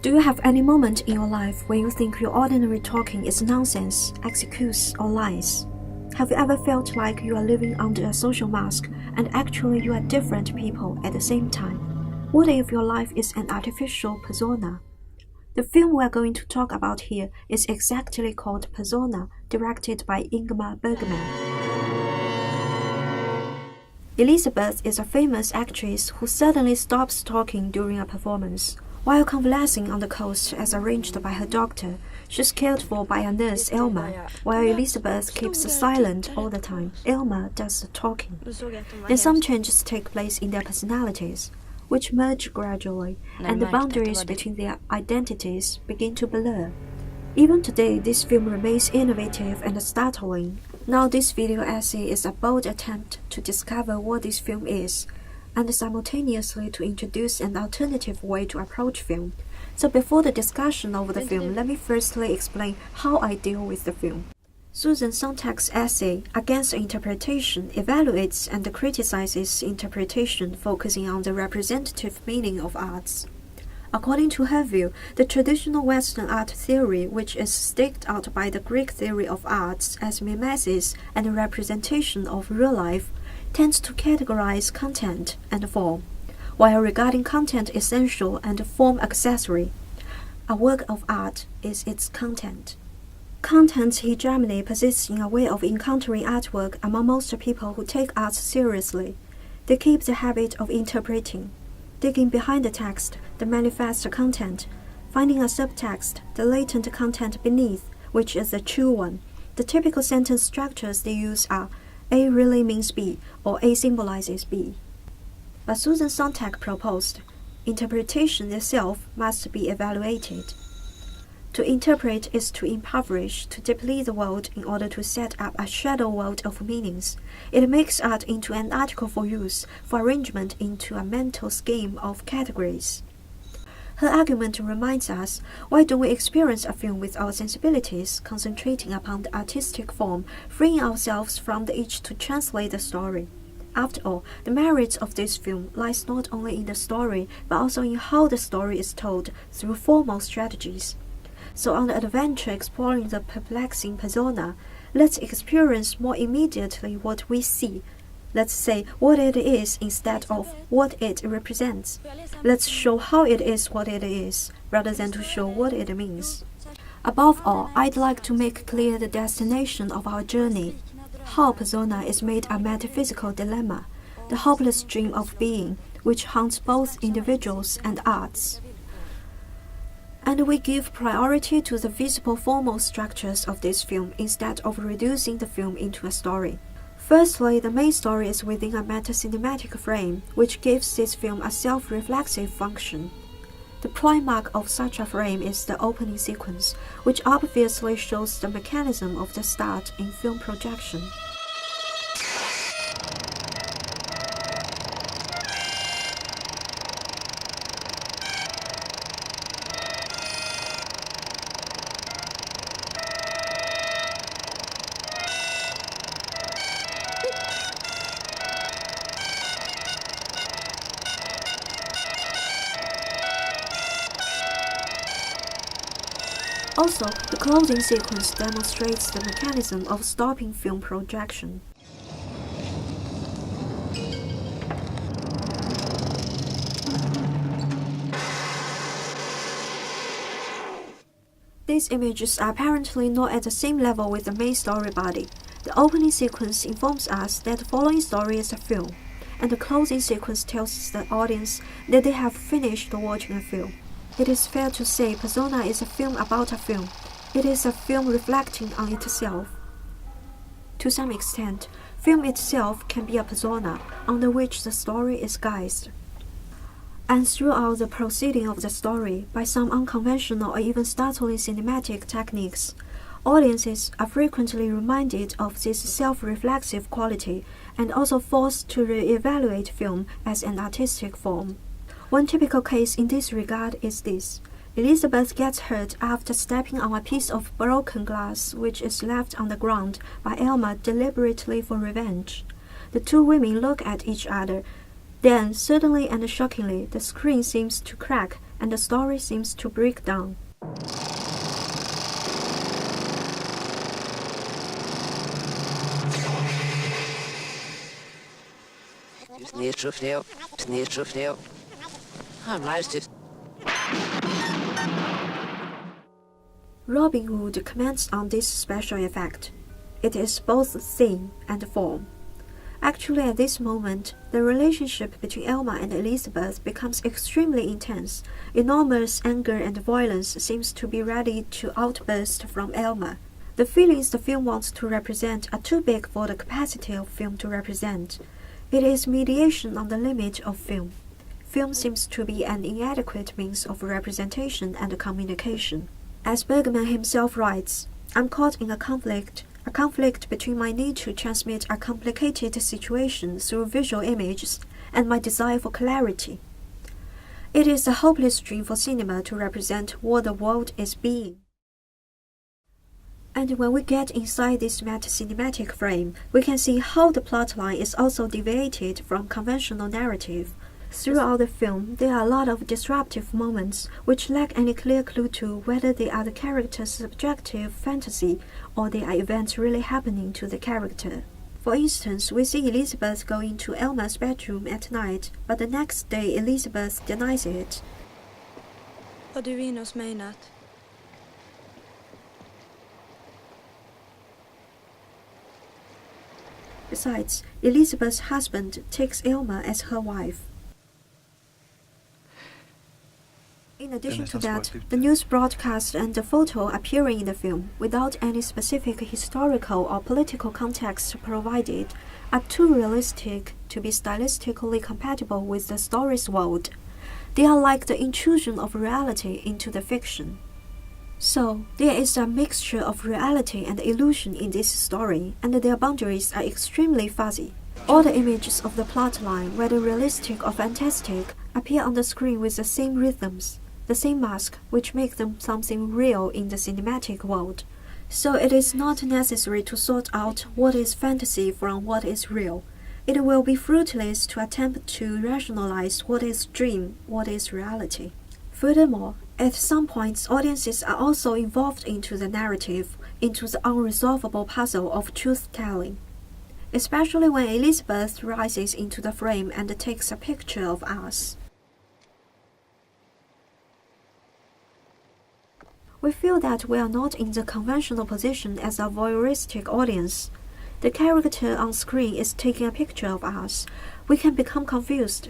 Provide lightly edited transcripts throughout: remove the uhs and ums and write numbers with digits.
Do you have any moment in your life when you think your ordinary talking is nonsense, excuse, or lies? Have you ever felt like you are living under a social mask and actually you are different people at the same time? What if your life is an artificial persona? The film we're going to talk about here is exactly called Persona, directed by Ingmar Bergman. Elizabeth is a famous actress who suddenly stops talking during a performance. While convalescing on the coast as arranged by her doctor, she's cared for by a nurse, Ingmar. While Elizabeth keeps silent all the time, Ingmar does the talking. Then some changes take place in their personalities, which merge gradually, and the boundaries between their identities begin to blur. Even today, this film remains innovative and startling. Now this video essay is a bold attempt to discover what this film is, and simultaneously to introduce an alternative way to approach film. So before the discussion over the film, let me firstly explain how I deal with the film. Susan Sontag's essay, Against Interpretation, evaluates and criticizes interpretation, focusing on the representative meaning of arts. According to her view, the traditional Western art theory, which is staked out by the Greek theory of arts as mimesis and representation of real life, tends to categorize content and form, while regarding content essential and form accessory. A work of art is its content. Content hegemony persists in a way of encountering artwork among most people who take art seriously. They keep the habit of interpreting, digging behind the text, the manifest content, finding a subtext, the latent content beneath, which is the true one. The typical sentence structures they use are A really means B, or A symbolizes B. But Susan Sontag proposed, interpretation itself must be evaluated. To interpret is to impoverish, to deplete the world in order to set up a shadow world of meanings. It makes art into an article for use, for arrangement into a mental scheme of categories. Her argument reminds us, why don't we experience a film with our sensibilities, concentrating upon the artistic form, freeing ourselves from the itch to translate the story? After all, the merits of this film lies not only in the story, but also in how the story is told through formal strategies. So on the adventure exploring the perplexing persona, let's experience more immediately what we see. Let's say what it is instead of what it represents. Let's show how it is what it is, rather than to show what it means. Above all, I'd like to make clear the destination of our journey. How persona is made a metaphysical dilemma, the hopeless dream of being, which haunts both individuals and arts. And we give priority to the visible formal structures of this film instead of reducing the film into a story. Firstly, the main story is within a meta-cinematic frame, which gives this film a self-reflexive function. The prime mark of such a frame is the opening sequence, which obviously shows the mechanism of the start in film projection. Also, the closing sequence demonstrates the mechanism of stopping film projection. These images are apparently not at the same level with the main story body. The opening sequence informs us that the following story is a film, and the closing sequence tells the audience that they have finished watching a film. It is fair to say Persona is a film about a film. It is a film reflecting on itself. To some extent, film itself can be a persona under which the story is guised. And throughout the proceeding of the story, by some unconventional or even startling cinematic techniques, audiences are frequently reminded of this self-reflexive quality and also forced to re-evaluate film as an artistic form. One typical case in this regard is this. Elizabeth gets hurt after stepping on a piece of broken glass which is left on the ground by Ingmar deliberately for revenge. The two women look at each other, Then, suddenly and shockingly, the screen seems to crack and the story seems to break down. Robin Hood comments on this special effect. It is both theme and form. Actually, at this moment, the relationship between Elma and Elizabeth becomes extremely intense. Enormous anger and violence seems to be ready to outburst from Elma. The feelings the film wants to represent are too big for the capacity of film to represent. It is mediation on the limit of film. Film seems to be an inadequate means of representation and communication. As Bergman himself writes, I'm caught in a conflict between my need to transmit a complicated situation through visual images and my desire for clarity. It is a hopeless dream for cinema to represent what the world is being. And when we get inside this meta-cinematic frame, we can see how the plotline is also deviated from conventional narrative. Throughout the film, there are a lot of disruptive moments which lack any clear clue to whether they are the character's subjective fantasy or they are events really happening to the character. For instance, we see Elizabeth go into Elma's bedroom at night, but the next day Elizabeth denies it. Var du inne hos mig i natt? Besides, Elizabeth's husband takes Elma as her wife. In addition to that, the news broadcast and the photo appearing in the film, without any specific historical or political context provided, are too realistic to be stylistically compatible with the story's world. They are like the intrusion of reality into the fiction. So, there is a mixture of reality and illusion in this story, and their boundaries are extremely fuzzy. All the images of the plotline, whether realistic or fantastic, appear on the screen with the same rhythms, the same mask, which make them something real in the cinematic world. So it is not necessary to sort out what is fantasy from what is real. It will be fruitless to attempt to rationalize what is dream, what is reality. Furthermore, at some points, audiences are also involved into the narrative, into the unresolvable puzzle of truth-telling. Especially when Elizabeth rises into the frame and takes a picture of us. We feel that we are not in the conventional position as a voyeuristic audience. The character on screen is taking a picture of us. We can become confused.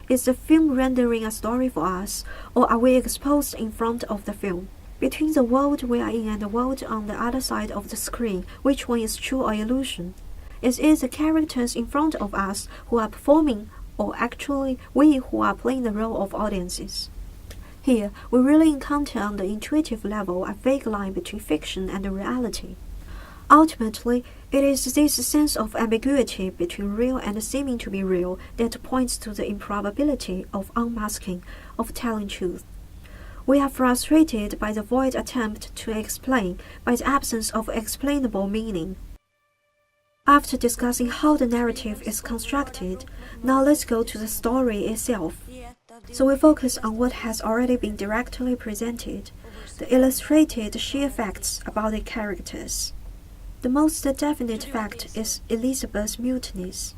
Is the film rendering a story for us, or are we exposed in front of the film? Between the world we are in and the world on the other side of the screen, which one is true or illusion? Is it the characters in front of us who are performing, or actually we who are playing the role of audiences? Here, we really encounter on the intuitive level a vague line between fiction and reality. Ultimately, it is this sense of ambiguity between real and seeming to be real that points to the improbability of unmasking, of telling truth. We are frustrated by the void attempt to explain, by the absence of explainable meaning. After discussing how the narrative is constructed, now let's go to the story itself. So we focus on what has already been directly presented, the illustrated sheer facts about the characters. The most definite fact is Elizabeth's muteness.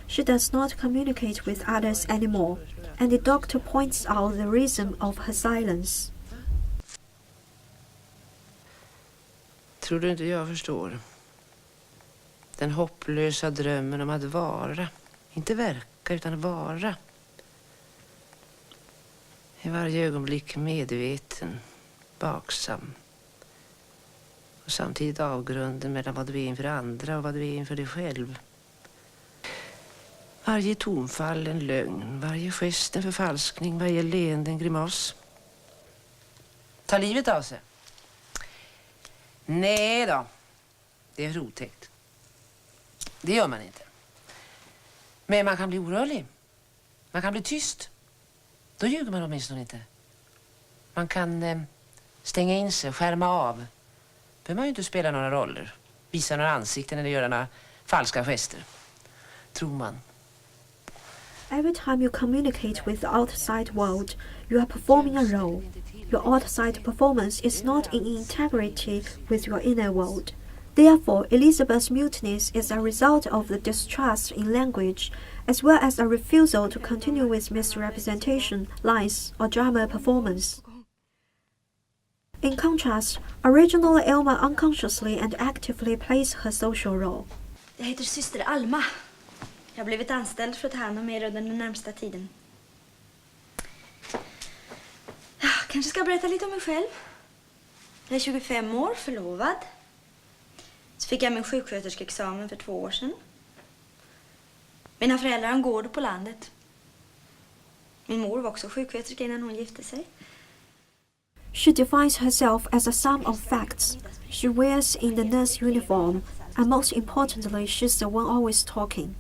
She does not communicate with others anymore, and the doctor points out the reason of her silence. Tror du inte jag förstår? Den hopplösa drömmen om att vara, inte verka utan vara. I varje ögonblick medveten, vaksam. Och samtidigt avgrunden mellan vad du är inför andra och vad du är inför dig själv. Varje tonfall en lögn, varje gest en förfalskning, varje leende en grimas. Ta livet av sig? Nej då, det är otäckt. Det gör man inte. Men man kan bli orörlig. Man kan bli tyst. Då ljuger man åtminstone inte. Man kan stänga in sig, skärma av. Behöver man ju inte spela några roller. Visa några ansikten eller göra några falska gester. Tror man. Every time you communicate with the outside world, you are performing a role. Your outside performance is not in integrity with your inner world. Therefore, Elizabeth's mutiness is a result of the distrust in language, as well as a refusal to continue with misrepresentation, lies, or drama performance. In contrast, originally Elma unconsciously and actively plays her social role. Jag heter syster Alma. Jag har blivit anställd för att ta hand om er under den närmsta tiden. Kanske ska berätta lite om mig själv. Jag är 25 år, förlovad. Så fick jag min sjuksköterskeexamen för 2 år sedan. Mina föräldrar har en gård på landet. Min mor var också sjuksköterska innan hon gifte sig. She defines herself as a sum of facts. She wears in the nurse uniform, and most importantly, she's the one always talking.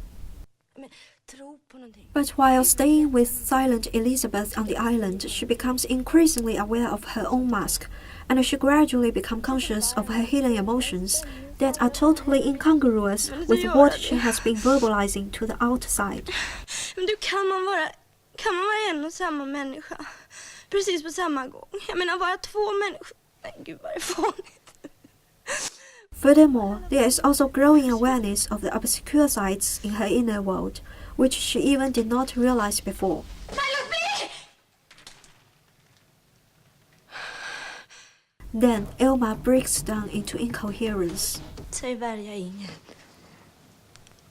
But while staying with silent Elizabeth on the island, she becomes increasingly aware of her own mask, and she gradually becomes conscious of her hidden emotions that are totally incongruous with what she has been verbalizing to the outside. Men du, kan man vara en och samma människa? Precis på samma gång. Jag menar, vara 2 människor. Nej, gud vad det är fånigt. Furthermore, there is also growing awareness of the obscure sides in her inner world, which she even did not realize before. Then Elma breaks down into incoherence. Säg värja ingen.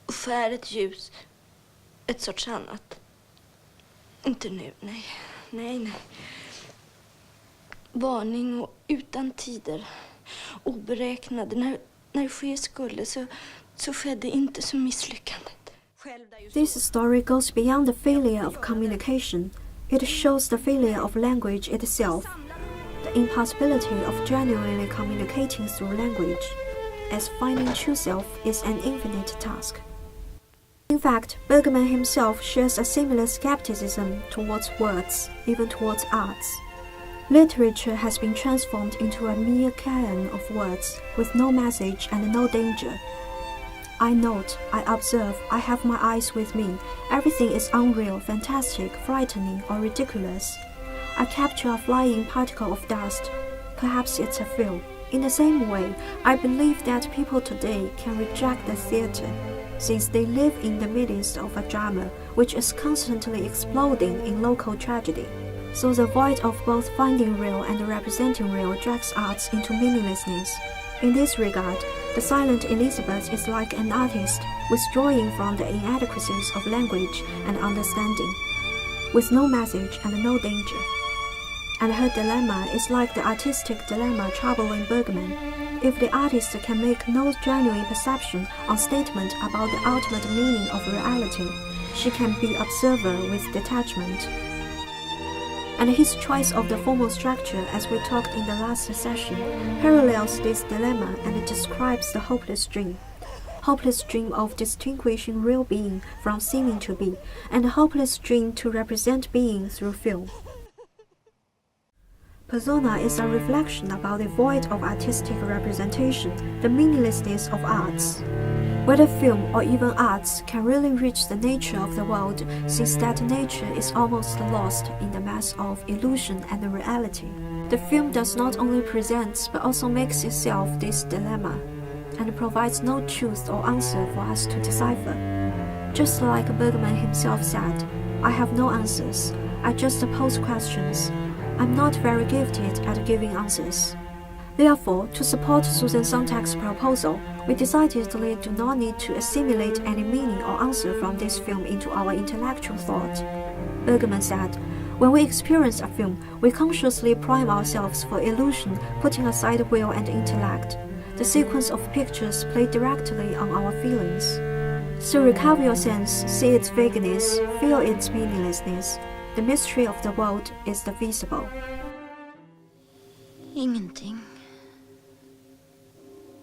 Och skär ett ljus. Ett sorts annat. Inte nu, nej. Nej. Varning och utan tider. Oberäknade. När ske skulle så skedde inte som misslyckandet. This story goes beyond the failure of communication. It shows the failure of language itself, the impossibility of genuinely communicating through language, as finding true self is an infinite task. In fact, Bergman himself shares a similar skepticism towards words, even towards arts. Literature has been transformed into a mere canon of words with no message and no danger. I note, I observe, I have my eyes with me. Everything is unreal, fantastic, frightening, or ridiculous. I capture a flying particle of dust. Perhaps it's a film. In the same way, I believe that people today can reject the theater, since they live in the midst of a drama which is constantly exploding in local tragedy. So the void of both finding real and representing real drags arts into meaninglessness. In this regard, the silent Elizabeth is like an artist withdrawing from the inadequacies of language and understanding, with no message and no danger. And her dilemma is like the artistic dilemma troubling Bergman. If the artist can make no genuine perception or statement about the ultimate meaning of reality, she can be observer with detachment. And his choice of the formal structure, as we talked in the last session, parallels this dilemma and describes the hopeless dream of distinguishing real being from seeming to be, and the hopeless dream to represent being through film. Persona is a reflection about the void of artistic representation, the meaninglessness of arts. Whether film or even arts can really reach the nature of the world, since that nature is almost lost in the mass of illusion and reality. The film does not only present but also makes itself this dilemma, and provides no truth or answer for us to decipher. Just like Bergman himself said, I have no answers, I just pose questions. I'm not very gifted at giving answers. Therefore, to support Susan Sontag's proposal, we decidedly do not need to assimilate any meaning or answer from this film into our intellectual thought. Bergman said, when we experience a film, we consciously prime ourselves for illusion, putting aside will and intellect. The sequence of pictures play directly on our feelings. So recover your sense, see its vagueness, feel its meaninglessness. The mystery of the world is the visible. Ingenting.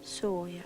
Så ja.